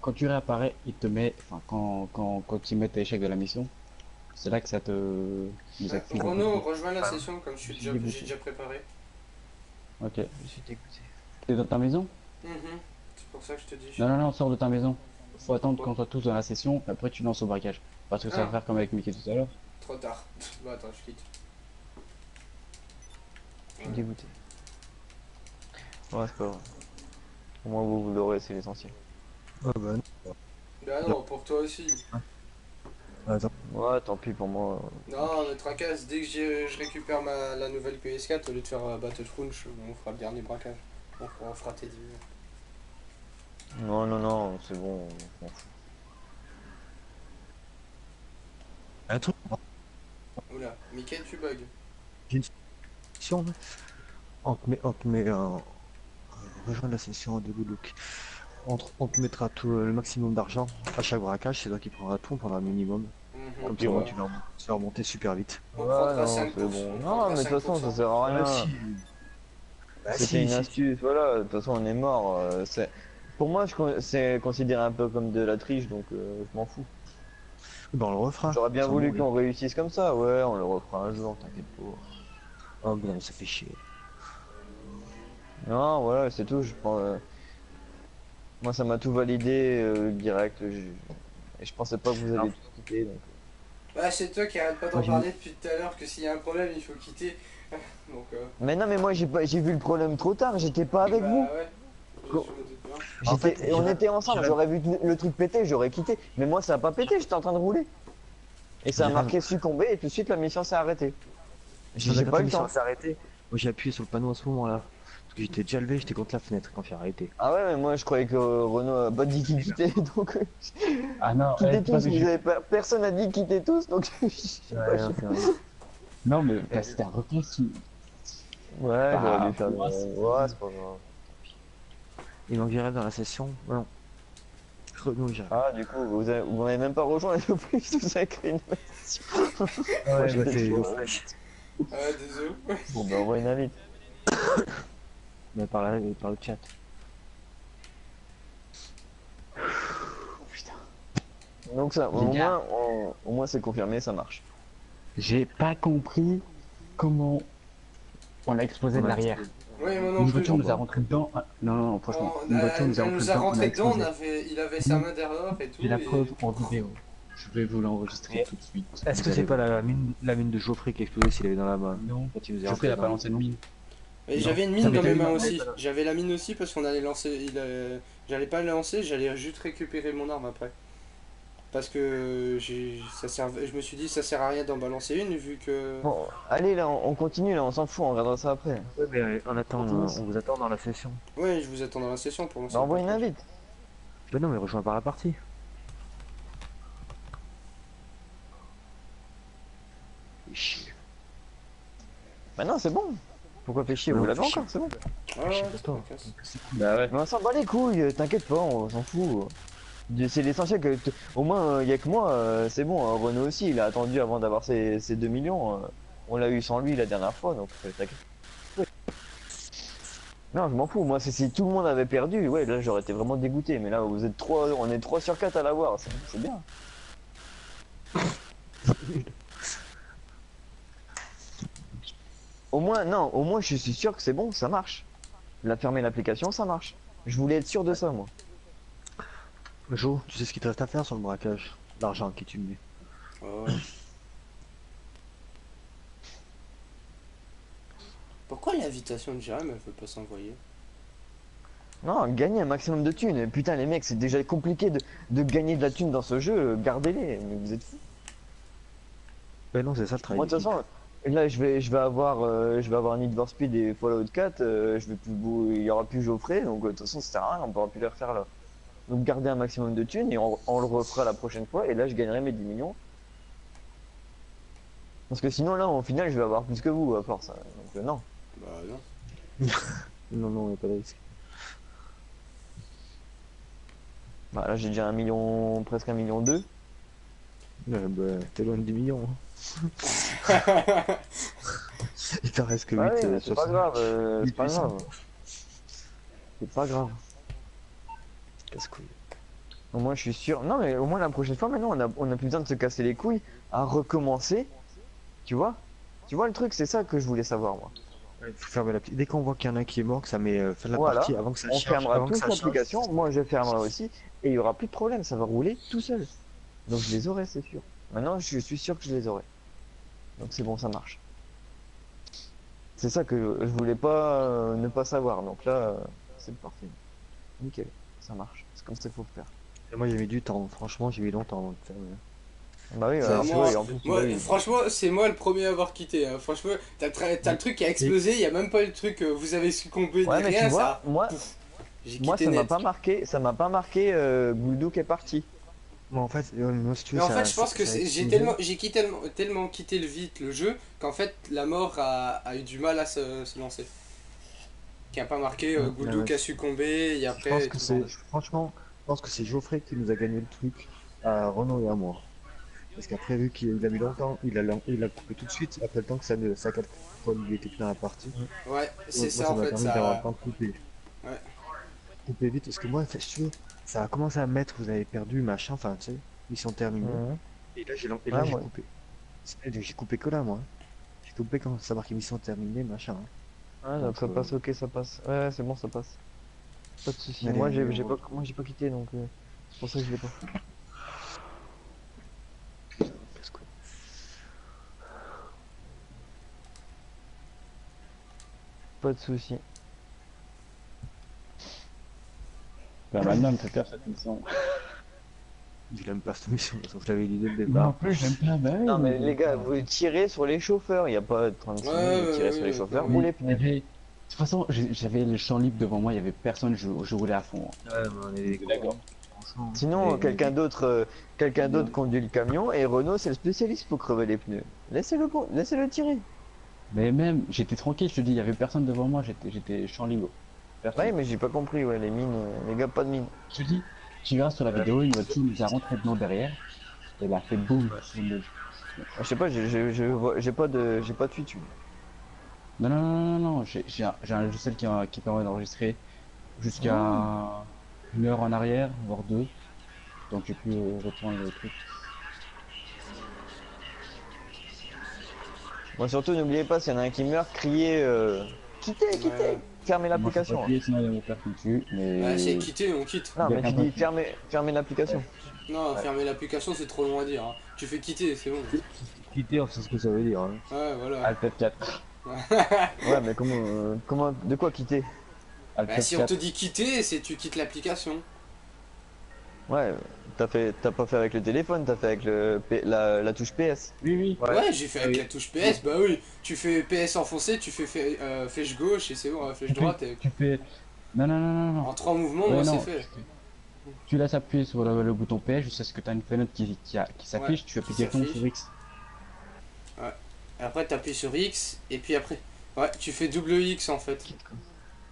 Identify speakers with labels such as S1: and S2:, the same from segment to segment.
S1: quand tu réapparais, il te met, enfin, quand il met tes échecs de la mission, c'est là que ça te nous active un peu
S2: Renaud,
S1: plus.
S2: rejoins la
S3: Ah,
S2: session comme
S1: Je suis dégoûté.
S2: j'ai déjà préparé.
S1: Ok.
S3: je suis dégoûté.
S1: T'es dans ta maison?
S2: Mhm. C'est pour ça que je te dis.
S1: Non, non, non, sors de ta maison. Faut attendre
S2: Pourquoi?
S1: qu'on soit tous dans la session, et après tu lances au braquage. Parce que ça va
S2: Ah,
S1: faire comme avec Mickey tout à l'heure.
S2: trop tard. Bon, attends, je quitte.
S3: Je suis
S2: Voilà.
S3: dégoûté. Ouais, c'est pas grave. Au moins vous l'aurez, c'est l'essentiel.
S4: Ah bah
S2: Bah
S4: non.
S2: non, pour toi aussi.
S4: Attends.
S3: Ouais, tant pis pour moi. Tant
S2: Non,
S3: pis.
S2: mais tracasse, dès que je récupère la nouvelle PS4, au lieu de faire Battlefront, on fera le dernier braquage. On fera tes 10 minutes.
S3: Non, non, non, c'est bon, on s'en fout.
S4: Un truc,
S2: Oula, Mickey, tu bugs.
S4: j'ai une session, là. On te met rejoindre la session de Good Look. On te mettra tout le maximum d'argent à chaque braquage, c'est toi qui prendras tout, on prendra le minimum.
S2: Mhm.
S4: Comme
S3: Ok,
S4: ça, moi,
S3: ouais.
S4: tu vas remonter super vite.
S2: On
S3: Ouais,
S2: prendra
S3: non,
S2: 5%.
S3: c'est bon.
S2: On
S3: Non,
S2: prendra
S3: mais de toute façon, ça
S2: 5%.
S3: sert à
S4: Ouais,
S3: rien.
S4: si. Bah
S3: C'était
S4: si,
S3: une
S4: si, si.
S3: astuce, voilà. De toute façon, on est mort. Pour moi, c'est considéré un peu comme de la triche, donc je m'en fous.
S4: Bah on le refera,
S3: J'aurais bien
S4: sans
S3: voulu
S4: mourir.
S3: qu'on réussisse comme ça, ouais, on le refera un jour, t'inquiète pas.
S4: Oh non, ça fait chier.
S3: Non, voilà, c'est tout. Moi, ça m'a tout validé direct. Et je pensais pas que vous
S4: Alors,
S3: alliez tout quitter, donc.
S2: Bah, c'est toi qui arrête pas
S4: moi
S2: d'en
S4: j'ai une...
S2: parler depuis tout à l'heure que s'il y a un problème, il faut quitter. Donc,
S3: Mais non, mais moi, j'ai vu le problème trop tard. J'étais pas avec vous.
S2: bah ouais, je
S3: Co-
S2: me doute bien.
S4: En fait,
S3: Et on était ensemble.
S4: j'irai
S3: J'aurais vu le truc péter, j'aurais quitté. Mais moi, ça a pas pété. J'étais en train de rouler. Et ça a
S4: j'irai-
S3: marqué succomber. Et tout de suite, la mission s'est arrêtée. J'ai
S4: Quand
S3: pas
S4: ta
S3: eu le
S4: mission
S3: temps.
S4: s'est arrêtée, moi j'ai appuyé sur le panneau à ce moment-là. Parce que j'étais déjà levé, j'étais contre la fenêtre quand j'ai arrêté.
S3: Ah ouais, mais moi, je croyais que Renault a pas dit qu'il quittait. Donc,
S1: Ah non,
S3: quittez
S1: c'est pas
S3: tous.
S1: que
S3: Vous
S1: je...
S3: avez pas, personne n'a dit quitter tous. Donc, je sais pas.
S4: Ouais, non, c'est vrai.
S1: Non, mais c'était un repas
S3: Ouais, j'aurais dû
S1: Bah,
S3: faire
S1: pour
S3: des.
S1: moi,
S3: Ouais, c'est pas grave.
S4: Et donc j'irai dans la session. Non. Renaud, j'irai.
S3: Ah, du coup, vous m'avez même pas rejoint et plus, vous avez créé une mission. Moi,
S4: Ouais, bah
S3: j'étais
S4: c'est
S3: chaud.
S4: au flash.
S2: Ah, désolé.
S3: Bon, bah, envoie une invite.
S4: Mais par le chat.
S1: putain.
S3: Donc, ça,
S1: Les gars,
S3: au moins, c'est confirmé, ça marche.
S1: j'ai pas compris comment on a explosé
S4: On
S1: de
S4: a
S1: l'arrière.
S2: Oui, moi non
S1: Une
S2: plus.
S1: voiture nous a rentré dedans. Non, non, non, franchement, une voiture nous a
S2: Elle
S1: rentré
S2: nous a
S1: dedans, on a
S2: rentré dedans,
S1: explosé.
S2: il avait sa main derrière et tout.
S1: J'ai la
S2: Et...
S1: preuve en vidéo. Je vais vous l'enregistrer
S4: Et
S1: tout de suite.
S4: est-ce que
S1: Vous
S4: c'est
S1: allez
S4: pas
S1: voir.
S4: la mine de Geoffrey qui a explosé s'il avait dans la main?
S1: Non,
S4: Quand il nous est
S1: Geoffrey
S4: rentré
S1: n'a pas
S4: dans
S1: lancé de mine.
S2: Et
S1: Non.
S2: j'avais une
S1: Ça
S2: mine dans
S1: m'était
S2: mes
S1: arrivé
S2: mains
S1: en
S2: aussi.
S1: fait.
S2: J'avais la mine aussi parce qu'on allait lancer. J'allais pas le lancer, j'allais juste récupérer mon arme après. Parce que je me suis dit ça sert à rien d'en balancer une vu que.
S3: Bon, allez, là, on continue, là, on s'en fout, on regardera ça après.
S4: Ouais, mais on attend,
S3: Continue.
S4: on vous attend dans la session.
S2: Ouais, je vous attends dans la session pour lancer
S3: Bah,
S2: le
S3: envoie une
S2: braquage.
S3: invite.
S4: Ben non, mais rejoins par la partie. Chier.
S3: Bah, non, c'est bon. Pourquoi fait chier?
S4: Non,
S3: Vous l'avez
S4: fais chier.
S3: encore, c'est bon.
S2: Ah
S4: Chier
S2: ouais,
S4: pour toi.
S2: tracasse.
S1: Bah ouais.
S3: Mais on s'en bat les couilles, t'inquiète pas, on s'en fout. C'est l'essentiel que, au moins, y a que moi, c'est bon. Renault aussi, il a attendu avant d'avoir ses 2 millions. On l'a eu sans lui la dernière fois, donc t'inquiète. Non, je m'en fous. Moi, si tout le monde avait perdu, ouais, là, j'aurais été vraiment dégoûté. Mais là, vous êtes 3, on est 3 sur 4 à l'avoir, c'est bien. Au moins, non, au moins, je suis sûr que c'est bon, ça marche. Il a fermé l'application, ça marche. Je voulais être sûr de ça, moi.
S4: Jo, tu sais ce qu'il te reste à faire sur le braquage? L'argent qui tu le mets.
S2: Oh, ouais. Pourquoi l'invitation de Jérém elle veut pas s'envoyer?
S3: Non, gagner un maximum de thunes. Putain, les mecs, c'est déjà compliqué de gagner de la thune dans ce jeu. Gardez-les, mais vous êtes fous.
S4: Ben non, c'est ça le travail
S3: Moi, de toute
S4: d'équipe.
S3: façon, là, je vais avoir Need for Speed et Fallout 4. Il y aura plus Geoffrey, donc de toute façon, ça sert à rien, on pourra plus les refaire là. Donc, gardez un maximum de thunes et on le refera la prochaine fois. Et là, je gagnerai mes 10 millions. Parce que sinon, là, au final, je vais avoir plus que vous à force. Donc, non.
S2: Bah non.
S4: Non, non, il n'y a pas de risque.
S3: Bah, là, j'ai déjà 1 million, presque 1,2 million.
S4: Bah, t'es loin de 10 millions. Hein. Il t'en reste que 8
S3: Ah oui, mais c'est pas
S4: 60.
S3: grave, c'est pas
S4: 800.
S3: grave. C'est pas grave.
S4: Casse-couille.
S3: Au moins, je suis sûr. Non, mais au moins la prochaine fois, maintenant, on a plus besoin de se casser les couilles à recommencer. Tu vois? Tu vois le truc, c'est ça que je voulais savoir, moi.
S4: Ouais, faut fermer l'appli. Dès qu'on voit qu'il y en a un qui est mort, que ça met fin de la
S3: Voilà.
S4: partie avant que ça
S3: On
S4: charge,
S3: fermera
S4: avant que
S3: tous
S4: ça charge.
S3: l'application. Moi, je fermerai aussi. Et il y aura plus de problème. Ça va rouler tout seul. Donc, je les aurai, c'est sûr. Maintenant, je suis sûr que je les aurai. Donc, c'est bon, ça marche. C'est ça que je voulais pas ne pas savoir. Donc là, c'est parti. Nickel. Ça marche. C'est comme ça qu'il faut faire.
S4: Et moi, j'ai mis du temps. Franchement, j'ai mis longtemps avant de faire.
S3: Bah oui,
S4: Ça,
S3: alors, tu
S2: moi,
S3: vois, et en plus,
S2: moi,
S3: oui.
S2: franchement, c'est moi le premier à avoir quitté. Hein. Franchement, t'as le truc qui a explosé, il y a même pas eu le truc, vous avez succombé
S3: Ouais,
S2: ni
S3: mais tu
S2: rien,
S3: vois,
S2: ça.
S3: moi,
S2: Pouf, j'ai
S3: moi,
S2: quitté
S3: ça m'a
S2: net.
S3: pas marqué, Gouldou qui est parti.
S4: moi, en fait, moi, si tu
S2: Mais
S4: veux,
S2: en fait, je pense que
S4: ça a
S2: j'ai
S4: explosé.
S2: tellement quitté le vite le jeu qu'en fait, la mort a eu du mal à se lancer. Qui a pas marqué
S4: Ouais,
S2: Gouldou
S4: ouais.
S2: qui a succombé, et
S4: Je
S2: après,
S4: pense
S2: et
S4: que
S2: tout le bordel.
S4: franchement, je pense que c'est Geoffrey qui nous a gagné le truc à Renault et à moi. Parce qu'après, vu qu'il a mis longtemps, il a coupé tout de suite, après le temps que ça capte comme il était plus dans la partie.
S2: Ouais, c'est
S4: Moi,
S2: ça
S4: ça
S2: en
S4: m'a
S2: fait,
S4: permis d'avoir le
S2: ça.
S4: temps de couper.
S2: Ouais.
S4: Couper vite, parce que moi, en fait, si tu veux, ça a commencé à mettre, vous avez perdu, machin, enfin, tu sais, mission terminée.
S3: Mhm.
S4: Et là,
S3: Ouais,
S4: j'ai
S3: moi.
S4: coupé. J'ai coupé que là, moi. J'ai coupé quand ça marquait mission terminée, machin.
S3: Ouais, donc
S4: Donc,
S3: ça passe, ok, ça passe. Ouais, ouais, c'est bon, ça passe. Pas de soucis.
S4: allez, allez, on va.
S3: Moi, j'ai pas quitté, donc c'est pour ça que je l'ai pas fait.
S4: Parce que-
S3: Pas de soucis.
S1: Bah maintenant, elle me fait peur cette mission.
S4: Il aime pas cette mission, sauf que je l'avais dit dès le
S1: Moi en
S4: départ.
S1: plus, j'aime pas. Bah oui,
S3: Non, mais
S1: j'aime
S3: les gars,
S1: pas.
S3: vous tirez sur les chauffeurs, il n'y a pas 36
S2: Ouais,
S3: 000, vous tirez
S2: ouais,
S3: sur les
S2: ouais,
S3: chauffeurs
S2: ouais.
S3: ou les
S1: Il y
S3: pneus.
S1: avait- De toute façon, j'avais le champ libre devant moi, il y avait personne, je roulais à fond.
S4: Ouais, mais on est des
S1: D'accord.
S4: cons, franchement.
S3: Sinon, quelqu'un d'autre
S1: Non.
S3: conduit le camion et Renault, c'est le spécialiste pour crever les pneus. Laissez-le tirer.
S1: Mais même, j'étais tranquille, je te dis, il y avait personne devant moi, j'étais champ libre. Personne.
S3: Ouais, mais j'ai pas compris, ouais, les mines, les gars, pas de mine.
S1: Je te dis, tu verras sur la vidéo, une voiture nous a rentré dedans derrière, et elle a fait boum.
S3: Je sais pas, j'ai pas de fuite.
S1: Non, non, non, non, non, j'ai un logiciel qui permet d'enregistrer jusqu'à une heure en arrière, voire deux. Donc j'ai pu reprendre le truc.
S3: Moi, surtout, n'oubliez pas, s'il y en a un qui meurt, criez quittez, quittez,
S2: Ouais.
S3: fermez
S1: Moi, je peux
S3: l'application.
S1: pas plier, sinon il y a mon père qui me tue,
S2: Ouais, c'est
S1: mais...
S2: quitter, on quitte.
S3: Non, mais tu dis
S1: Quelqu'un
S3: fermez l'application.
S2: Non,
S1: Ouais.
S2: fermer l'application, c'est trop long à dire. Hein. Tu fais quitter, c'est bon.
S4: Quitter, on sait ce que ça veut dire. Hein.
S2: Ouais, voilà.
S1: Alt F4.
S3: Ouais, mais de quoi quitter?
S1: Alt
S2: Bah, si on te
S1: F4.
S2: dit quitter, c'est tu quittes l'application.
S3: Ouais, t'as pas fait avec le téléphone, t'as fait avec la touche PS.
S1: Oui, oui.
S2: Ouais, j'ai fait avec
S4: Oui.
S2: la touche PS, bah oui. Tu fais PS enfoncé, tu fais flèche gauche et c'est bon, flèche droite. Et...
S1: Tu fais... Non, non, non, non, non.
S2: En 3 mouvements,
S1: Ouais,
S2: moi c'est
S1: non,
S2: fait.
S1: tu laisses appuyer sur le bouton PS jusqu'à ce que tu as une fenêtre qui s'affiche,
S2: Ouais,
S1: tu appuies
S2: qui
S1: directement
S2: s'affiche.
S1: sur X.
S2: Et après, t'appuies sur X, et puis après. Ouais, tu fais double X en fait.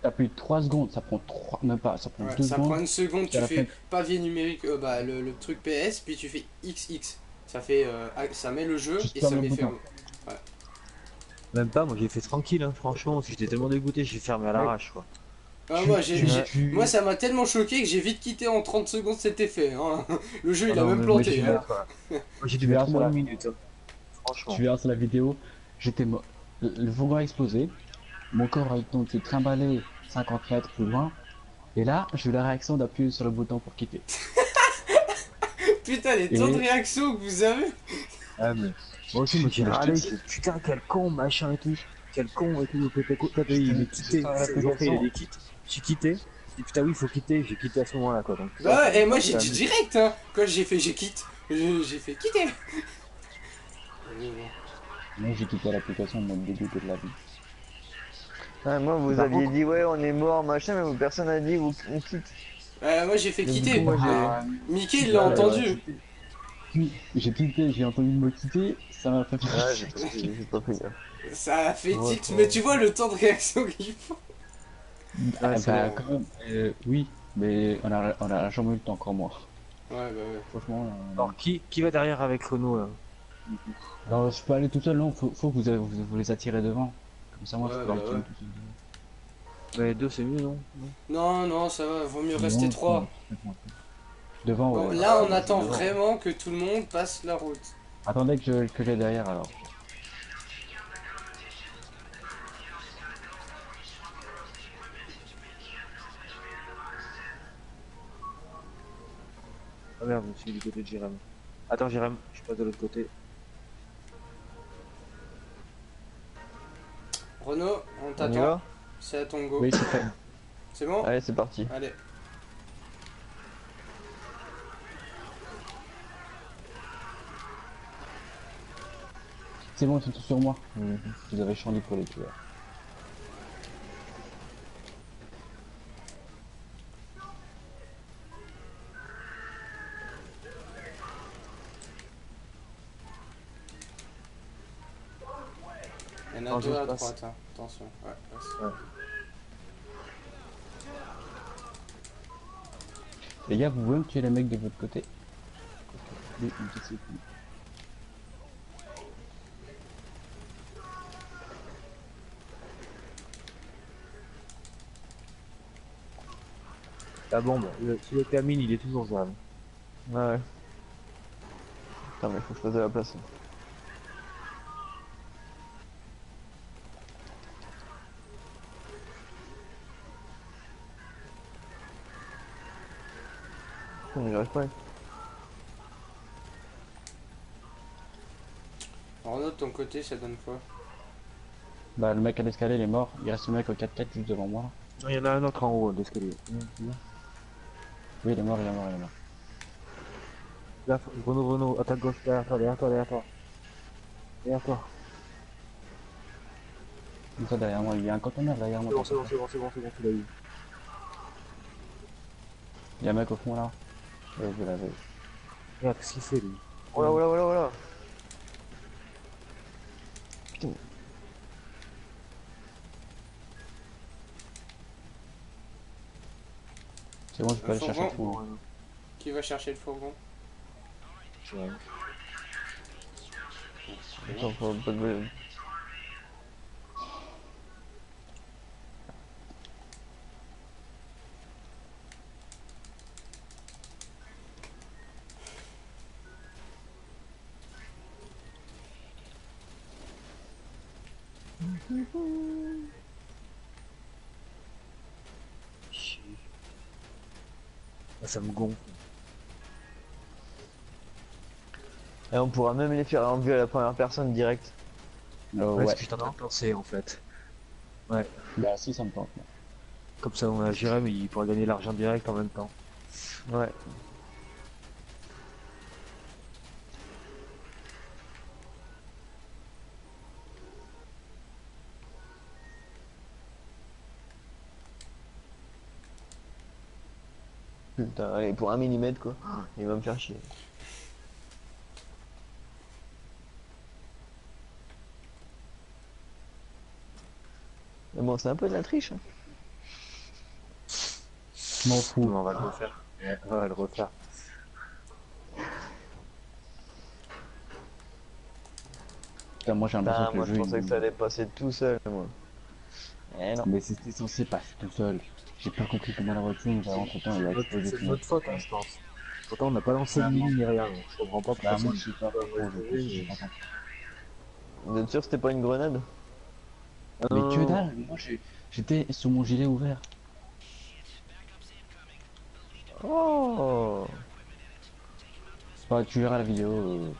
S1: T'appuies 3 secondes, ça prend 3, même pas, ça prend
S2: Ouais,
S1: 2
S2: ça prend
S1: secondes.
S2: une seconde, tu
S1: à la
S2: fais
S1: fin.
S2: papier numérique, bah, le truc PS, puis tu fais XX. Ça fait, ça met le jeu
S1: Juste
S2: et
S1: ferme
S2: ça
S1: le
S2: met
S1: bouton.
S2: ferme.
S4: Même pas, moi j'ai fait tranquille, hein, franchement, parce que j'étais tellement dégoûté, j'ai fermé à l'arrache, quoi.
S2: Ah,
S1: Tu-
S2: moi,
S1: tu-
S2: moi, ça m'a tellement choqué que j'ai vite quitté en 30 secondes, c'était fait. Hein. Le jeu, il
S4: Ah
S2: a
S4: non,
S2: même
S4: mais moi,
S2: planté.
S4: j'ai dû
S2: Hein.
S4: mettre, moi, j'ai dû
S1: Tu verras
S4: mettre au
S1: sur
S4: moins
S1: la-
S4: une minute. Hein. Franchement.
S1: Tu verras sur la vidéo, j'étais mort. Le fourgon a explosé, mon corps a été trimballé 50 mètres plus loin, et là, j'ai eu la réaction d'appuyer sur le bouton pour quitter.
S2: Putain, les
S1: Et-
S2: temps de réaction que vous avez.
S4: Ah, mais moi aussi, moi j'ai
S1: Mais je te
S4: râlé,
S1: dis-
S4: j'ai dit, putain, quel con, machin et tout. Quel con et tout. T'as payé, mais quitter.
S1: sur
S4: C'est Geoffrey, il a
S1: l'application.
S4: dit quitte. J'ai quitté. J'ai dit, putain, oui, il faut quitter. J'ai quitté à ce moment-là, quoi. Donc,
S2: Bah,
S4: ça,
S2: et moi, j'ai
S4: ça-
S2: dit direct. Hein. Quand j'ai fait, j'ai quitte. J'ai fait quitter.
S1: Moi, j'ai quitté l'application, me dégoûté de la vie.
S3: Ouais, moi, vous
S1: Par
S3: aviez
S1: contre-
S3: dit, ouais, on est mort, machin, mais personne n'a dit, on quitte.
S2: Moi, j'ai fait
S3: Mais
S2: quitter.
S3: du coup, moi, j'ai-
S2: Ah, Mickey, il l'a entendu.
S1: Puis, j'ai quitté, j'ai entendu le mot quitter, ça m'a fait
S3: Ouais, j'ai pas fait gaffe.
S2: Ça a fait
S3: Ouais,
S2: tilt, mais tu vois le temps de réaction qu'il faut.
S1: Ah,
S3: c'est
S1: bah,
S3: bon.
S1: quand même, oui, mais on a jamais eu le temps, encore moi.
S2: Ouais, bah ouais.
S1: Franchement,
S4: Alors, qui va derrière avec Renault, là?
S1: non, je peux aller tout seul, non, faut que vous les attirez devant. Comme ça, moi, je
S2: Ouais,
S1: peux
S2: bah
S1: aller
S2: ouais.
S1: tout seul.
S4: Mais deux, c'est mieux, non?
S2: Non, non, ça va, vaut mieux
S1: Non,
S2: rester
S1: c'est
S2: 3.
S1: bon, c'est bon. Devant,
S2: Bon,
S1: ouais.
S2: là, on
S1: C'est
S2: attend
S1: devant.
S2: vraiment que tout le monde passe la route.
S1: Attendez que j'ai derrière alors.
S4: Ah merde, je suis du côté de Jérém. Attends, Jérém, je passe de l'autre côté.
S2: Renaud, on
S3: On y
S2: t'attend.
S3: va?
S2: C'est à ton go.
S1: Oui, c'est fait.
S2: C'est bon?
S3: Allez, c'est parti.
S2: Allez.
S1: C'est bon, ils sont tous sur moi. Vous avez champ libre pour les tueurs.
S2: Il y en a
S4: Non,
S2: deux
S4: je
S2: à
S4: passe.
S2: droite, hein. Attention. Ouais, passe.
S4: Ouais.
S1: Les gars, vous pouvez me tuer les mecs de votre côté? Oui, une petite seconde.
S4: La bombe, celui avec la mine, il est toujours Jérém.
S3: Ouais, ouais. Putain, mais faut que je fasse de la place. Putain, mais j'arrive pas.
S2: Renaud, de ton côté, ça donne quoi?
S1: Bah, le mec à l'escalier, il est mort. Il reste le mec au 4x4 juste devant moi.
S4: Non, il y en a un autre en haut de l'escalier.
S1: Oui, il est mort, il est mort, il est mort.
S4: Là, Renaud, à ta gauche, derrière toi, derrière toi, derrière toi. Derrière toi.
S1: Comme ça, derrière moi, il y a un conteneur derrière moi.
S4: C'est bon, tu l'as eu.
S1: Il y a un mec au fond là. Ouais, je l'avais.
S4: Regarde, qu'est-ce qu'il fait lui?
S3: Oh là, oh là, oh là, oh là. Putain.
S1: C'est bon, je peux
S2: Un
S1: aller chercher le
S2: fourgon.
S1: fou.
S2: Qui va chercher le fourgon?
S4: Jérém.
S3: Attends, faut pas de...
S4: Ah, ça me gonfle.
S3: Et on pourra même les faire en vue à la première personne direct.
S1: Ouais.
S4: Ce que je t'en ai pensé en fait. Ouais.
S1: Bah, si, ça me tente.
S4: Comme ça, on a Jérém, il pourra gagner l'argent direct en même temps.
S3: Ouais. Putain, allez, pour 1 mm quoi. Il va me faire chier. Mais bon, c'est un peu de la triche. Hein.
S1: Je m'en fous.
S4: On va le refaire. On va le refaire.
S1: Putain, moi j'ai l'impression
S3: Putain,
S1: que
S3: moi
S1: le
S3: je
S1: jeu.
S3: pensais que ça allait passer tout seul, moi. Eh non.
S1: Mais c'était censé passer tout seul. J'ai pas compris comment la voiture, mais entre temps, elle a explosé
S4: C'est
S1: tout
S4: de notre faute, hein, je pense. Pourtant, on n'a pas lancé de mine ni rien. Donc je comprends pas pourquoi
S1: Bah, moi
S4: c'est
S1: je sais pas pourquoi, j'ai pas compris.
S3: Vous êtes sûr que c'était pas une grenade?
S1: Mais que dalle, moi j'étais sur mon gilet ouvert.
S3: Oh!
S1: Bah, tu verras la vidéo.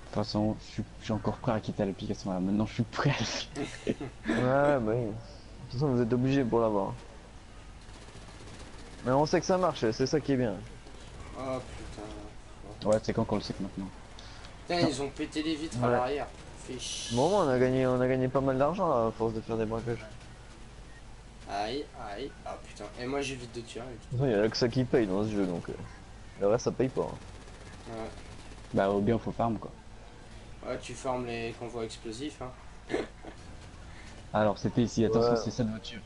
S1: De toute façon, je suis encore prêt à quitter l'application là. Maintenant, je suis prêt à le quitter.
S3: Ouais, bah oui. De toute façon, vous êtes obligé pour l'avoir. Mais on sait que ça marche, c'est ça qui est bien.
S2: Oh putain.
S1: Ouais, c'est quand qu'on le sait que maintenant.
S2: Putain, ils ont pété les vitres à
S3: Ouais.
S2: l'arrière. Fait chier.
S3: Bon, on a gagné pas mal d'argent là, à force de faire des braquages.
S2: Aïe, aïe. Ah putain. Et moi j'évite de tirer.
S3: De toute façon, il y a que ça qui paye dans ce jeu, donc le reste ça paye pas. Hein.
S2: Ouais.
S1: Bah, au bien, faut farm quoi.
S2: Ouais, tu formes les convois explosifs. Hein.
S1: Alors, c'était ici, attention,
S3: Ouais.
S1: c'est cette voiture.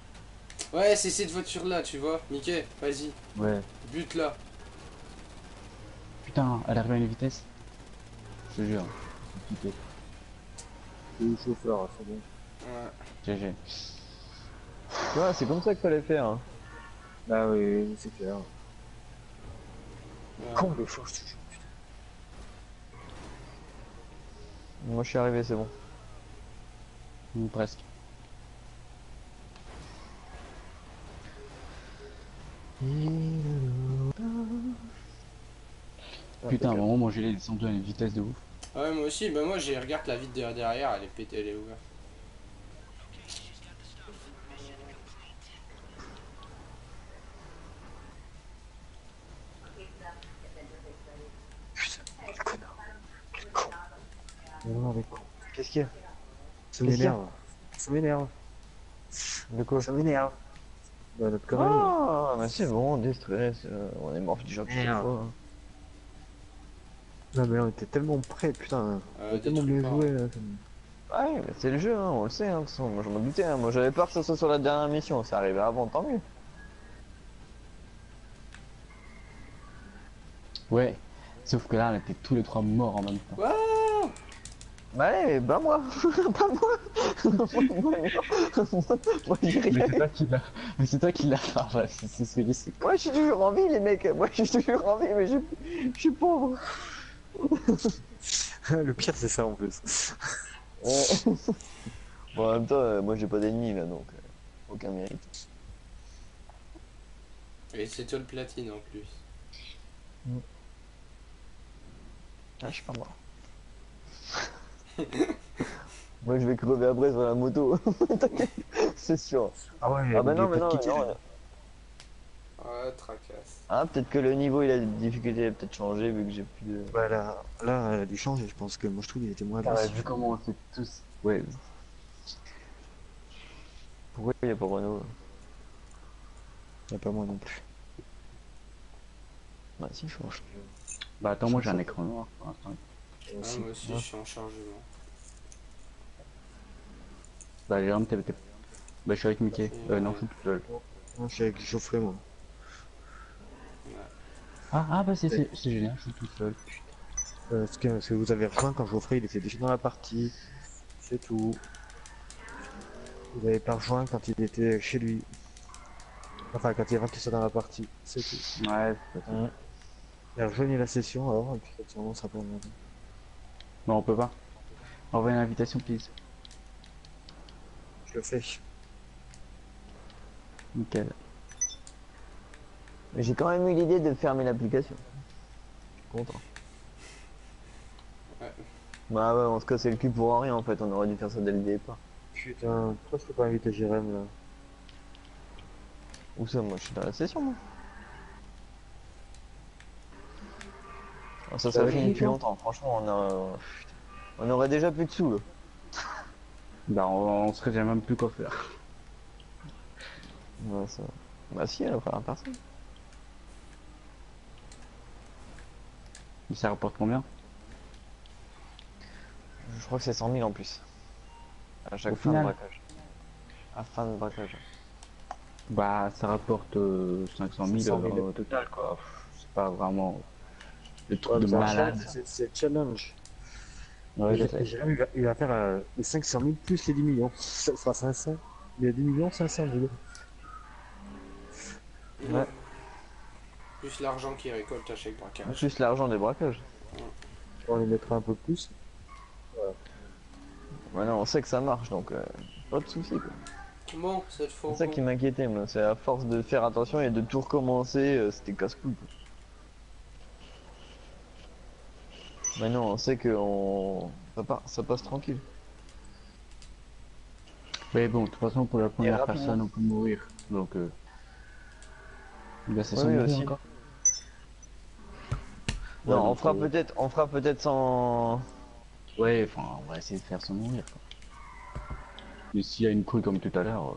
S2: Ouais, c'est cette voiture là, tu vois. Mickey, vas-y.
S4: Ouais.
S2: Bute là.
S1: putain, elle arrive à une vitesse. Je te jure. C'est piqué.
S4: C'est le chauffeur, c'est bon.
S2: Ouais.
S1: GG.
S3: Tu vois, c'est comme ça qu'il fallait faire. Hein.
S4: Bah oui, c'est clair.
S2: Ouais.
S4: Con le fauve toujours.
S3: Moi je suis arrivé, c'est bon.
S1: Ou presque. Putain, à un moment, mon gilet est descendu à une vitesse de ouf.
S2: Ouais, moi aussi, bah moi j'ai regarde la vitre derrière, elle est pétée, elle est ouverte.
S4: Putain, quel connard. Quel con. Vraiment avec con.
S3: Qu'est-ce qu'il y a?
S4: Ça
S3: Qu'est-ce qu'il y a?
S4: m'énerve. Ça m'énerve.
S3: De quoi?
S4: Ça m'énerve. Bah notre connerie.
S3: Ah, mais c'est bon, déstress. On est mort déjà plusieurs
S4: Merde.
S3: fois. Hein.
S4: Non mais on était tellement près, putain. On a tellement
S2: détruis
S4: bien
S2: pas.
S4: joué. Là.
S3: Ouais, mais c'est le jeu, hein, on le sait. Hein, de toute façon, moi je m'en doutais. Hein. Moi j'avais peur que ça soit sur la dernière mission. C'est arrivé avant, tant mieux.
S1: Ouais. Sauf que là, on était tous les trois morts en même temps.
S2: Waouh!
S3: Ouais, bah moi. Pas moi. Moi j'ai
S1: Mais
S3: rien.
S1: c'est toi qui l'as. Mais c'est toi qui l'as. Ah, ouais, c'est.
S3: Moi je suis toujours en vie, les mecs. Moi je suis toujours en vie, mais je suis pauvre.
S4: Le pire c'est ça en plus.
S3: Bon, en même temps, moi j'ai pas d'ennemis là, donc aucun mérite.
S2: Et c'est toi le platine en plus.
S3: Ah, je suis pas mort. Moi je vais crever après sur la moto. T'inquiète, c'est sûr.
S4: Ah ouais,
S3: Ah bah non,
S4: n'oubliez
S3: mais
S4: pas de
S3: non,
S4: quitter,
S3: non.
S4: là.
S2: Ah, tracasse.
S3: Ah, peut-être que le niveau il a des difficultés, il a peut-être changé vu que j'ai plus de.
S4: Bah là, elle a dû changer, je pense que moi je trouve qu'il était moins
S1: Ah,
S4: agressif.
S1: vu comment on s'est tous. Ouais.
S3: Pourquoi il y a pas Renault?
S4: Y a pas moi non plus.
S3: Bah si, change.
S1: Bah attends, moi j'ai un écran noir pour l'instant.
S2: Ah, moi aussi, je suis en chargement.
S1: Bah Jérôme, Bah je suis avec Mickey.
S2: Et,
S1: Non, je suis tout seul.
S4: Moi je suis avec Geoffrey moi.
S1: Ah bah c'est génial, je suis tout seul.
S4: Ce que vous avez rejoint quand Geoffrey il était déjà dans la partie. C'est tout. Vous avez pas rejoint quand il était chez lui. Enfin quand il avant qu'il soit dans la partie. C'est tout.
S1: Ouais, c'est ça.
S4: Et rejoignez la session alors et puis comme ça on sera pas remonté.
S1: Non, on peut pas. Envoie une invitation, please.
S4: Je le fais.
S1: Nickel.
S3: Mais j'ai quand même eu l'idée de fermer l'application. Content.
S2: Ouais.
S3: Bah ouais, on se cassait le cul pour rien en fait, on aurait dû faire ça dès le départ.
S4: Putain, pourquoi je peux pas inviter Jérém là?
S3: Où ça, moi je suis dans la session moi. Alors, ça serait fini depuis longtemps, franchement on aurait déjà plus de sous là.
S1: Bah on serait déjà même plus quoi faire.
S3: Ouais, ça... Bah si, la première personne.
S1: Mais ça rapporte combien?
S3: Je crois que c'est 100 000 en plus. À chaque
S1: Au
S3: fin de
S1: final.
S3: braquage. À fin de braquage.
S1: Bah ça rapporte 500 000
S4: 500 000
S1: au total quoi. C'est pas vraiment le truc
S4: Ouais,
S1: de
S4: mais
S1: malade.
S4: c'est challenge.
S1: Ouais, je sais.
S4: Jérém il va faire les 500 000 plus les 10 millions. Ça sera 500. Il y a 10 millions, 500 000.
S3: Ouais.
S2: Plus l'argent qu'il récolte à chaque braquage.
S3: Plus l'argent des braquages.
S4: On les mettra un peu plus.
S3: Maintenant on sait que ça marche donc pas de soucis quoi.
S2: Bon, cette fois.
S3: C'est ça qui m'inquiétait moi, c'est à force de faire attention et de tout recommencer, c'était casse-couille. Maintenant on sait que ça passe tranquille.
S1: Mais bon, de toute façon pour la première
S3: rapidement.
S1: personne on peut mourir. Donc bah, c'est
S3: Oui,
S1: sans mourir
S3: aussi.
S1: encore.
S3: Non,
S1: Ouais,
S3: on
S1: donc,
S3: fera peut-être sans.
S1: Ouais, enfin on va essayer de faire sans mourir quoi. Mais s'il y a une couille comme tout à l'heure.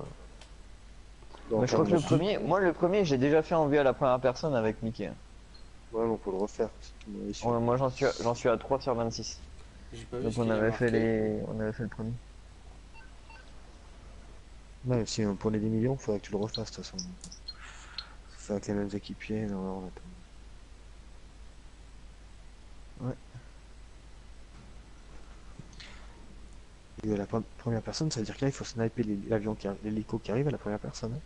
S3: Mais je crois que le premier j'ai déjà fait en vue à la première personne avec Mickey. Hein.
S4: Ouais, on peut le refaire.
S3: Moi j'en suis à 3 sur 26.
S2: J'ai pas vu
S3: Donc
S2: ce
S3: on
S2: qu'il y a
S3: avait fait
S2: marqué.
S3: on avait fait le premier.
S4: Ouais, si on prenait 10 millions, faudrait que tu le refasses de toute façon. Faire avec les mêmes équipiers, non, on attend. Ouais. Et la première personne, ça veut dire que là, il faut sniper l'avion l'hélico qui arrive à la première personne.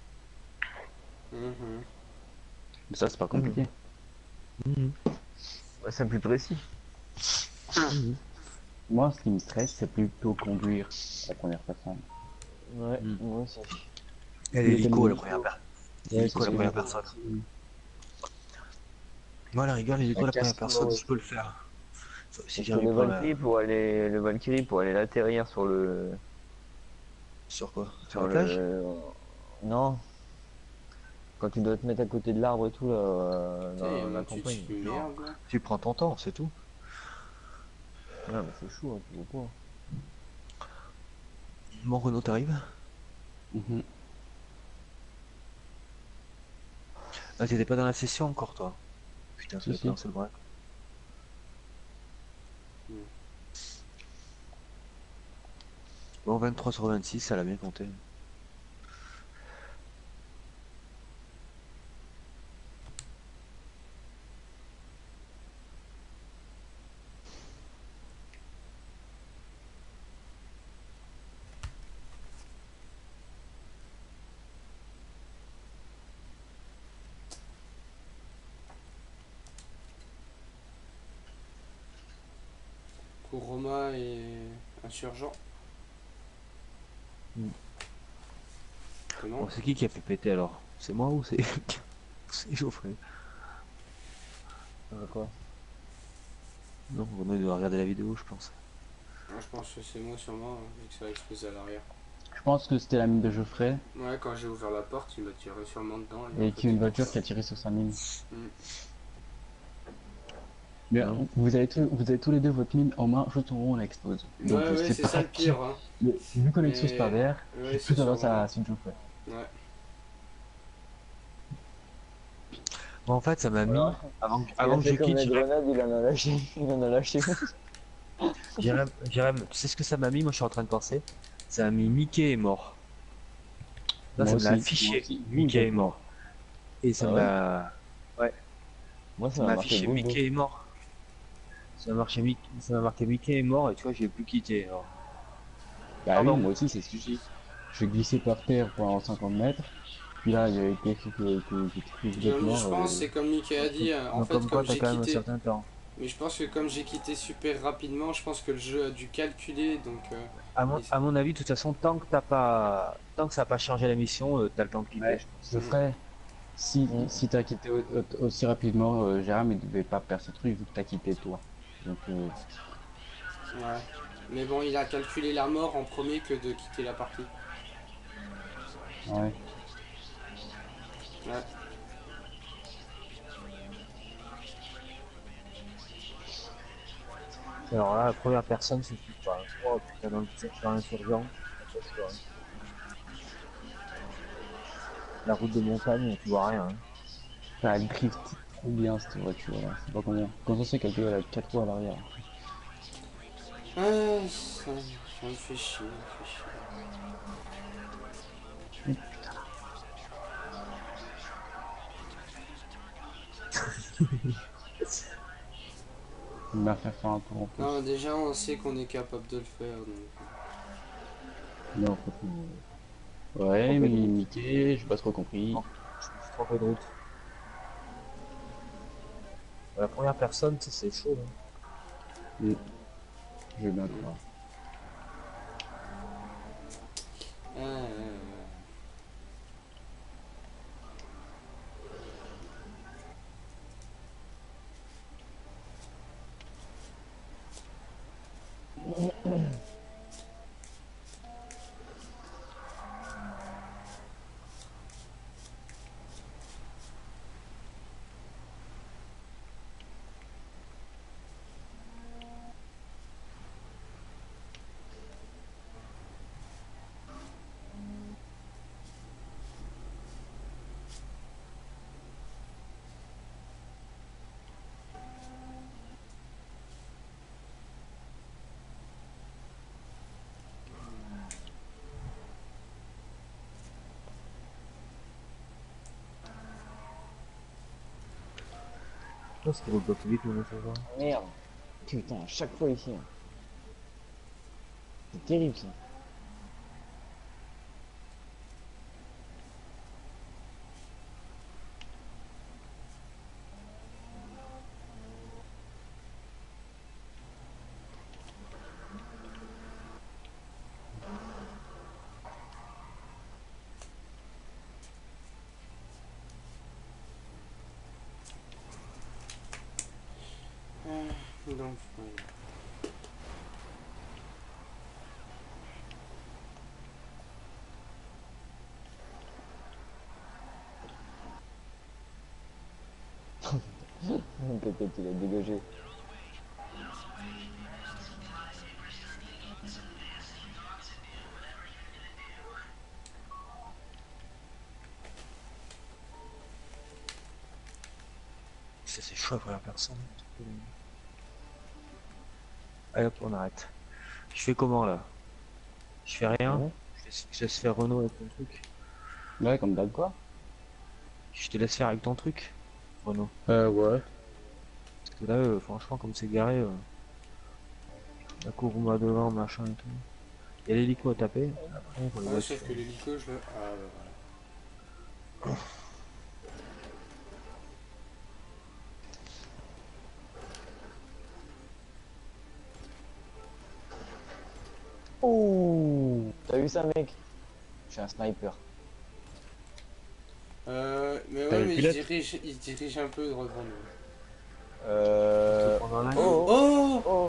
S2: Mhm.
S1: Mais ça, c'est pas
S4: Mhm.
S1: compliqué.
S4: Mhm.
S3: Ouais, c'est plus précis.
S4: Mhm.
S1: Moi, ce qui me stresse, c'est plutôt conduire à la première personne.
S3: Ouais,
S4: Mhm.
S3: moi aussi.
S4: Et
S1: Piloter
S4: l'hélico à la
S1: l'hélico,
S4: première personne.
S1: ouais, c'est
S4: L'hélico à
S1: ce
S4: la
S1: que j'ai
S4: première
S1: fait
S4: personne.
S1: aussi.
S4: Moi, à la rigueur, l'hélico
S1: La
S4: à la première
S1: cascade,
S4: personne, je peux le faire. Si
S3: Parce que
S4: j'arrive pas
S3: Le Valkyrie pour aller l'atterrir
S4: sur quoi? Sur
S3: sur
S4: la plage?
S3: non, quand tu dois te mettre à côté de l'arbre et tout, là,
S2: Tiens, il y a
S3: dans
S2: mon
S3: la
S2: Twitch
S3: campagne.
S2: qui
S4: Non.
S2: merde là.
S4: Tu prends ton temps, c'est tout.
S3: Ouais, mais c'est chaud, hein, tu vois pas.
S4: Mon Renault t'arrive?
S1: Mhm.
S4: Ah, t'étais pas dans la session encore, toi. Putain, ça
S1: Si,
S4: va pas
S1: si.
S4: lancer le bras.
S2: Hmm.
S4: Bon, 23 sur 26, ça l'a bien compté.
S2: Kuroma et Insurgent.
S4: Hmm.
S2: Comment?
S4: Bon, c'est qui a fait péter alors? C'est moi ou c'est c'est Geoffrey?
S3: Quoi?
S4: Non, Renault il doit regarder la vidéo, je pense.
S2: Moi, je pense que c'est moi sûrement, hein, vu que ça a explosé à l'arrière.
S1: Je pense que c'était la mine de Geoffrey
S2: Ouais, quand j'ai ouvert la porte, il m'a tiré sûrement dedans et en
S1: et
S2: fait
S1: qu'il y a une
S2: c'est pour
S1: voiture
S2: ça.
S1: qui a tiré sur sa mine.
S2: Hmm.
S1: Mais
S4: Non.
S1: vous avez tous les deux votre mine en main, juste au moment où on explose. Donc
S2: Ouais, ouais,
S1: c'est
S2: c'est ça le
S1: pratique.
S2: pire, hein.
S1: Mais vu qu'on explose par
S2: Mais.
S1: derrière,
S2: Ouais, c'est
S1: tout avance
S2: sûrement
S1: à
S2: moi.
S1: Sud Geoffrey.
S2: Ouais.
S4: Bon, en fait, ça m'a mis,
S3: Voilà. Il
S4: avant
S3: a
S4: que je
S3: fait comme
S4: quitte,
S3: la grenade, il en a lâché, il en a lâché.
S4: Jérém, tu sais ce que ça m'a mis? Moi, je suis en train de penser. Ça m'a mis Mickey est mort. Là,
S1: Moi
S4: ça me l'a
S1: aussi. Moi
S4: affiché.
S1: aussi. Vous
S4: Mickey est
S1: êtes mort.
S4: mort. Et ça
S3: Ah ouais?
S4: m'a, ouais,
S3: Moi,
S4: ça
S3: ça m'a
S4: m'a
S3: marqué
S4: affiché
S3: boule.
S4: Mickey est mort. Ça m'a marqué Mickey est mort et tu vois, j'ai pu quitter. Alors.
S1: Bah oui,
S4: Pardon.
S1: moi aussi, c'est ce que j'ai. Je glissais par terre pendant 50 mètres. Puis là, il y avait TF qui était cru que vous êtes
S2: Je
S1: mort.
S2: pense que c'est comme Mickey a dit, hein. En
S4: Donc,
S2: fait,
S4: comme quoi,
S2: comme
S4: t'as
S2: j'ai
S4: quand même un
S2: quitté.
S4: certain temps.
S2: Mais je pense que comme j'ai quitté super rapidement, je pense que le jeu a dû calculer, donc.
S4: À mon avis, de toute façon, tant que ça n'a pas changé la mission, t'as le temps de quitter,
S1: Ouais,
S4: je pense.
S2: Hmm.
S1: Geoffrey,
S3: Mm.
S1: si t'as quitté aussi rapidement, Jérôme, il devait pas perdre ses trucs vu que t'as quitté toi. Donc,
S2: Ouais. Mais bon, il a calculé la mort en premier que de quitter la partie.
S1: ouais.
S2: Ouais.
S4: Alors là, la première personne, c'est tout pas. Oh putain, dans l'insurgent, attention, hein. La route de montagne, tu vois rien, hein.
S1: Ça drift trop bien cette voiture là. C'est pas comment. Quand on sait qu'elle peut aller à 4 roues à l'arrière.
S2: Ça me fait chier, ça me fait chier.
S1: Il m'a fait faire un tour en plus.
S2: Non, déjà, on sait qu'on est capable de le faire, donc.
S1: Non, franchement. Ouais, mais
S3: Trompé de route.
S1: Mickey, j'ai pas trop compris.
S4: Non, je me suis trompé de route. La première personne, tu sais, c'est chaud, hein.
S1: Mm. Je veux bien croire.
S2: Euh,
S4: Je pense qu'il roule pas plus vite, mon insurgent.
S3: Merde.
S1: Putain, à chaque fois ici. Hein. C'est terrible ça.
S2: Donc, voilà.
S3: Peut-être il a dégagé.
S4: C'est chaud pour la personne. Allez hop, on arrête. Je fais comment là? Je fais rien?
S1: Ouais,
S4: Je laisse faire Renault avec ton truc.
S1: ouais comme d'hab quoi.
S4: Je te laisse faire avec ton truc, Renault.
S1: Ouais.
S4: Parce que là, franchement, comme c'est garé, la Kuruma devant, machin et tout. Il y a l'hélico à taper. Après, on les
S2: Ouais,
S4: voitures.
S2: sauf que l'hélico, je le. Ah, bah voilà.
S3: Oh, t'as vu ça, mec? Je suis un sniper.
S2: Mais
S1: T'as
S2: ouais,
S1: le
S2: mais
S1: pilote
S2: il se dirige un peu droit devant nous.
S3: Euh...
S4: Pendant la
S3: Oh,
S2: Oh!
S3: oh.